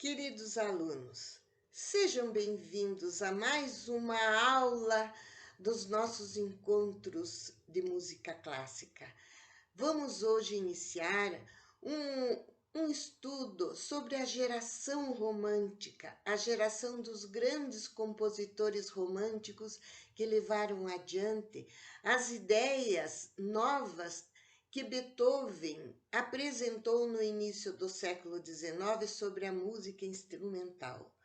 Queridos alunos, sejam bem-vindos a mais uma aula dos nossos encontros de música clássica. Vamos hoje iniciar um estudo sobre a geração romântica, a geração dos grandes compositores românticos que levaram adiante as ideias novas que Beethoven apresentou no início do século XIX sobre a música instrumental.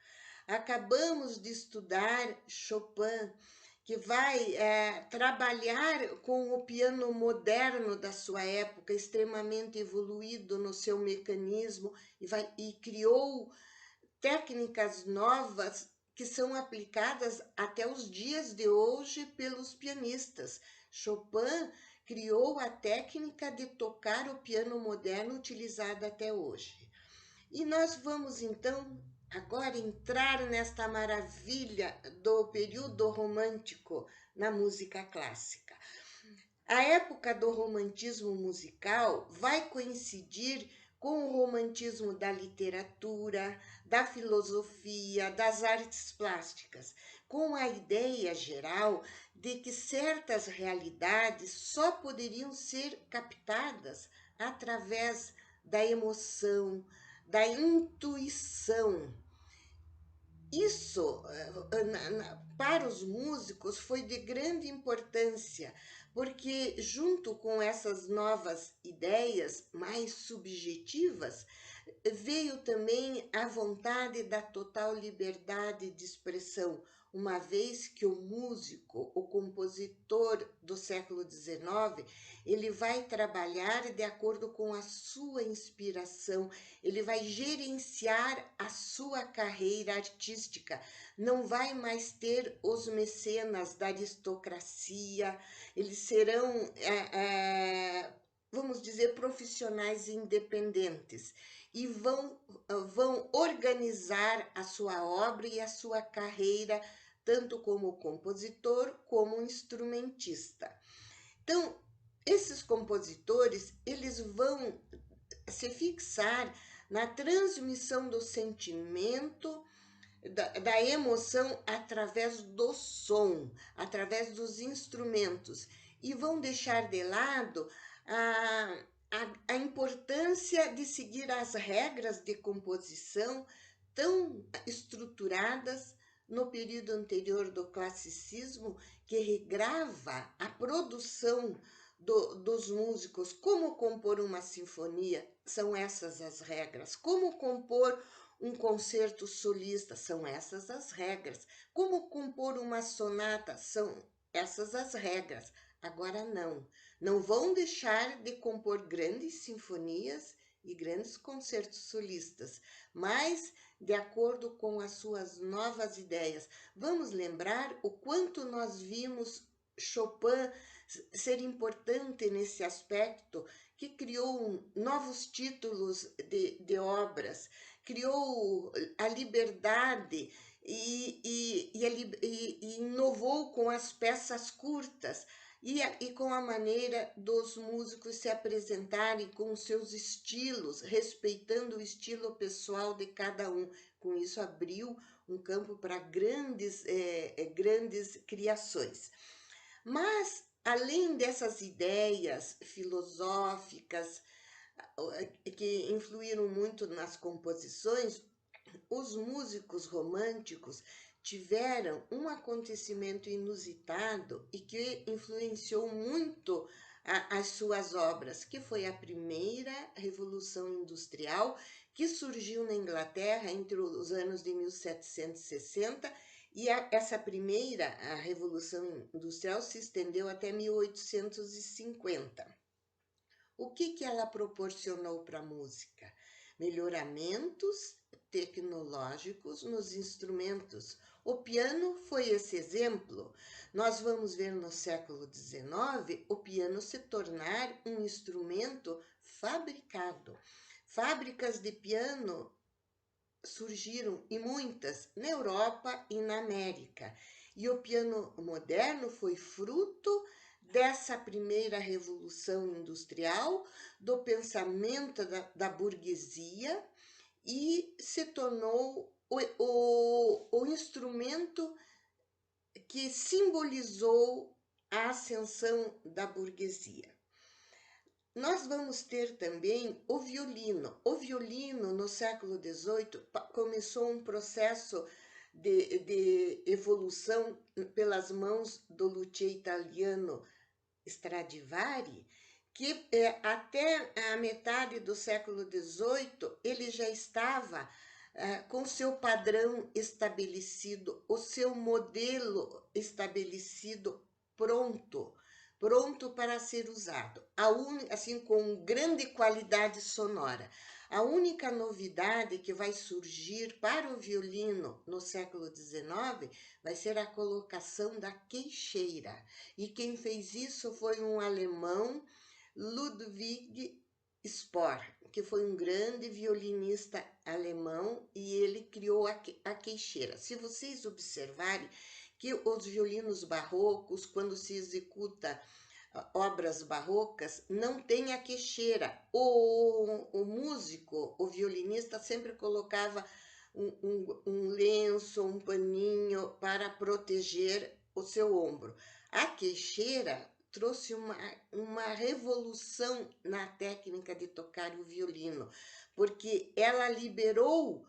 Acabamos de estudar Chopin, que vai trabalhar com o piano moderno da sua época, extremamente evoluído no seu mecanismo, e criou técnicas novas que são aplicadas até os dias de hoje pelos pianistas. Chopin criou a técnica de tocar o piano moderno utilizada até hoje. E nós vamos então agora entrar nesta maravilha do período romântico na música clássica. A época do romantismo musical vai coincidir com o romantismo da literatura, da filosofia, das artes plásticas, com a ideia geral de que certas realidades só poderiam ser captadas através da emoção, da intuição. Isso, para os músicos, foi de grande importância, porque, junto com essas novas ideias mais subjetivas, veio também a vontade da total liberdade de expressão, uma vez que o músico, o compositor do século XIX, ele vai trabalhar de acordo com a sua inspiração, ele vai gerenciar a sua carreira artística, não vai mais ter os mecenas da aristocracia, eles serão, vamos dizer, profissionais independentes e vão organizar a sua obra e a sua carreira, tanto como compositor como instrumentista. Então, esses compositores, eles vão se fixar na transmissão do sentimento, da emoção através do som, através dos instrumentos, e vão deixar de lado a importância de seguir as regras de composição tão estruturadas no período anterior do classicismo, que regrava a produção dos músicos, como compor uma sinfonia, são essas as regras, como compor um concerto solista, são essas as regras, como compor uma sonata, são essas as regras. Agora não vão deixar de compor grandes sinfonias e grandes concertos solistas, mas de acordo com as suas novas ideias. Vamos lembrar o quanto nós vimos Chopin ser importante nesse aspecto, que criou novos títulos de obras, criou a liberdade e inovou com as peças curtas e com a maneira dos músicos se apresentarem com os seus estilos, respeitando o estilo pessoal de cada um. Com isso, abriu um campo para grandes criações. Mas, além dessas ideias filosóficas que influíram muito nas composições, os músicos românticos tiveram um acontecimento inusitado e que influenciou muito as suas obras, que foi a primeira Revolução Industrial, que surgiu na Inglaterra entre os anos de 1760 e essa primeira, a Revolução Industrial, se estendeu até 1850. O que ela proporcionou para a música? Melhoramentos tecnológicos nos instrumentos. O piano foi esse exemplo. Nós vamos ver no século XIX o piano se tornar um instrumento fabricado. Fábricas de piano surgiram, e muitas, na Europa e na América. E o piano moderno foi fruto dessa primeira revolução industrial, do pensamento da burguesia e se tornou o instrumento que simbolizou a ascensão da burguesia. Nós vamos ter também o violino. O violino, no século XVIII, começou um processo de evolução pelas mãos do luthier italiano Stradivari, que até a metade do século XVIII ele já estava com seu padrão estabelecido, o seu modelo estabelecido, pronto para ser usado, assim com grande qualidade sonora. A única novidade que vai surgir para o violino no século XIX vai ser a colocação da queixeira. E quem fez isso foi um alemão, Ludwig Spohr, que foi um grande violinista alemão, e ele criou a queixeira. Se vocês observarem que os violinos barrocos, quando se executa obras barrocas, não tem a queixeira. O músico, o violinista, sempre colocava um lenço, um paninho para proteger o seu ombro. A queixeira trouxe uma revolução na técnica de tocar o violino, porque ela liberou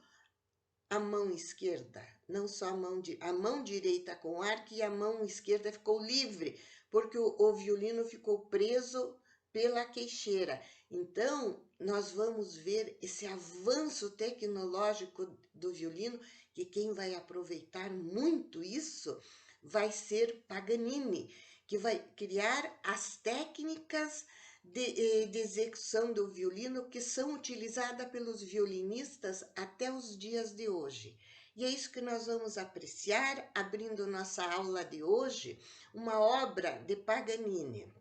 a mão esquerda, não só a mão direita com arco, e a mão esquerda ficou livre, porque o violino ficou preso pela queixeira. Então, nós vamos ver esse avanço tecnológico do violino, que quem vai aproveitar muito isso vai ser Paganini, que vai criar as técnicas de execução do violino que são utilizadas pelos violinistas até os dias de hoje. E é isso que nós vamos apreciar, abrindo nossa aula de hoje, uma obra de Paganini,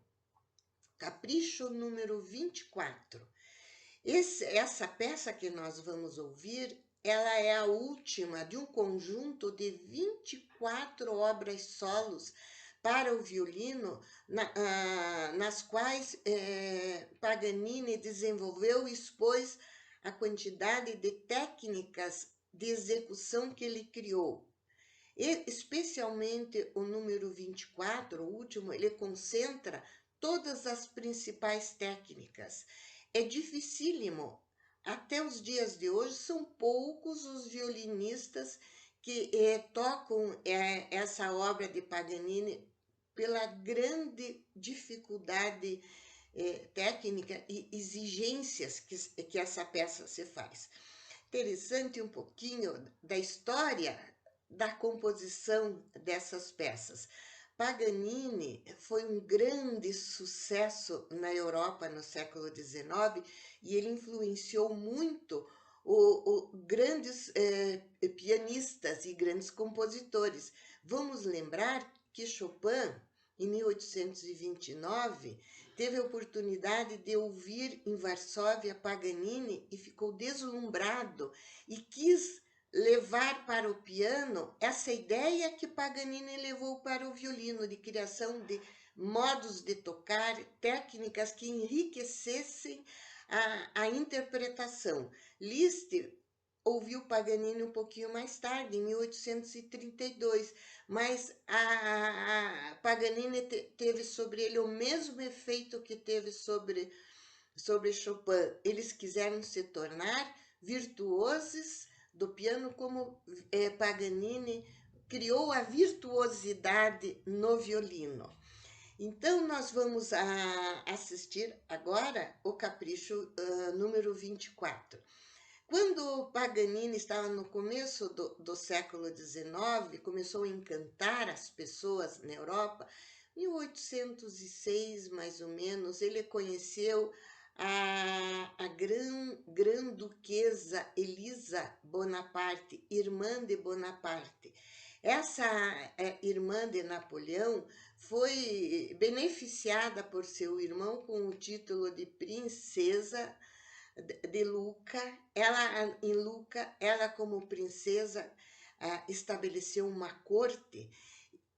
Capricho número 24. Essa peça que nós vamos ouvir, ela é a última de um conjunto de 24 obras solos para o violino, nas quais Paganini desenvolveu e expôs a quantidade de técnicas de execução que ele criou. E, especialmente o número 24, o último, ele concentra todas as principais técnicas. É dificílimo. Até os dias de hoje, são poucos os violinistas que tocam essa obra de Paganini pela grande dificuldade técnica e exigências que essa peça se faz. Interessante um pouquinho da história da composição dessas peças. Paganini foi um grande sucesso na Europa no século XIX e ele influenciou muito grandes pianistas e grandes compositores. Vamos lembrar que Chopin, em 1829, teve a oportunidade de ouvir em Varsóvia Paganini e ficou deslumbrado e quis levar para o piano essa ideia que Paganini levou para o violino, de criação de modos de tocar, técnicas que enriquecessem a interpretação. Liszt ouviu Paganini um pouquinho mais tarde, em 1832, mas a Paganini teve sobre ele o mesmo efeito que teve sobre Chopin. Eles quiseram se tornar virtuosos do piano, como Paganini criou a virtuosidade no violino. Então, nós vamos assistir agora o Capricho número 24. Quando Paganini estava no começo do século XIX, começou a encantar as pessoas na Europa, em 1806, mais ou menos, ele conheceu a Grã-Duquesa Elisa Bonaparte, irmã de Bonaparte. Essa irmã de Napoleão foi beneficiada por seu irmão com o título de princesa de Lucca. Em Lucca, ela como princesa estabeleceu uma corte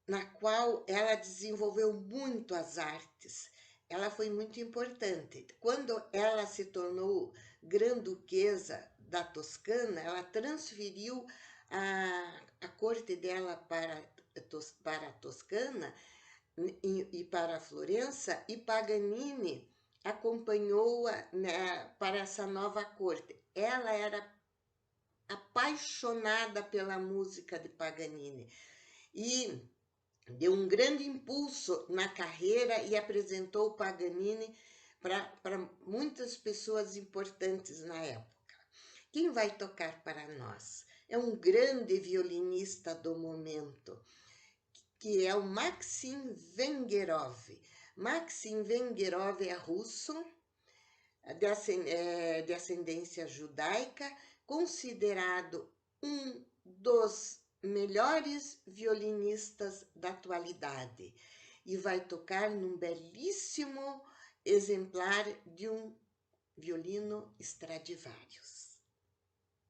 na qual ela desenvolveu muito as artes. Ela foi muito importante. Quando ela se tornou grã-duquesa da Toscana, ela transferiu a corte dela para a Toscana e para a Florença, e Paganini acompanhou-a, né, para essa nova corte. Ela era apaixonada pela música de Paganini e deu um grande impulso na carreira e apresentou Paganini para muitas pessoas importantes na época. Quem vai tocar para nós? É um grande violinista do momento, que é o Maxim Vengerov. Maxim Vengerov é russo, de ascendência judaica, considerado um dos melhores violinistas da atualidade, e vai tocar num belíssimo exemplar de um violino Stradivarius.